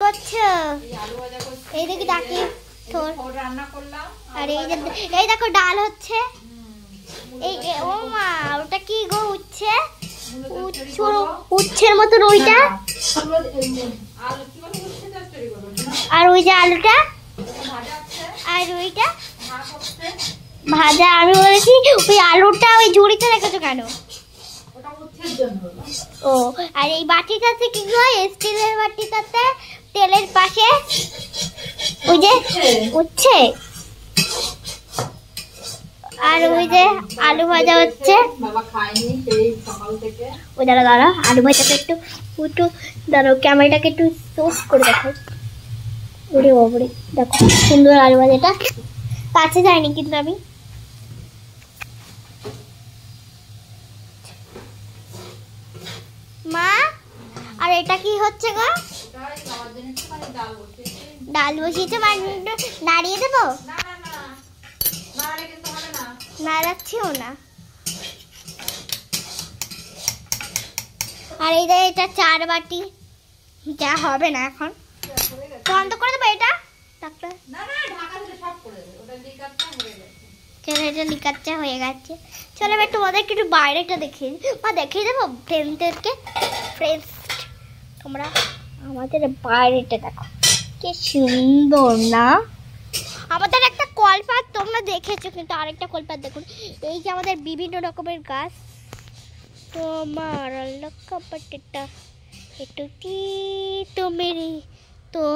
করছো? এই দেখি ডাকি তোর আর এই দেখো ডাল হচ্ছে। এই ও মা ওটা কি গো উচ্ছে? উচ্ছের মতন ওইটা। আর ওই যে আলুটা আর ওইটা ভাজা। আমি বলেছি ওই আলুটা ওই ঝুড়িতে রেখেছো কেন? ও আর এই বাটিটাতে কি গো? স্টিলের বাটিটাতে তেলের পাশে ওই যে উচ্ছে আর ওই যে আলু ভাজা হচ্ছে। ওই দাঁড়া আলু ভাজাটা একটু দাঁড়াও, ক্যামেরাটাকে একটু সোফট করে দেখো। ওরে বাবরে দেখো সুন্দর আলু ভাজাটা। কাছে যায়নি কিন্তু আমি। মা আর এটা কি হচ্ছে গো? ডাল বসিয়েছে, নাড়িয়ে দেবো? নাড়াচ্ছিও না। আর এই যে এটা 4 বাটি, যা হবে না এখন বন্ধ করে দেবো এটা। এটা লিকাচ্চা হয়ে গেছে। চলো এবার তোমাদেরকে একটু বাইরেটা দেখিয়ে দেবো ফ্রেন্ডদেরকে। ফ্রেন্ডস তোমরা আমাদের বাইরেটা দেখো কি সুন্দর না? আমাদের একটা কলপাত তোমরা দেখেছো, কিন্তু আরেকটা কলপাত দেখুন। এই যে আমাদের বিভিন্ন রকমের গাছ। তোমার লক্ষ্য পট্টা একটু কি তো মেরি তো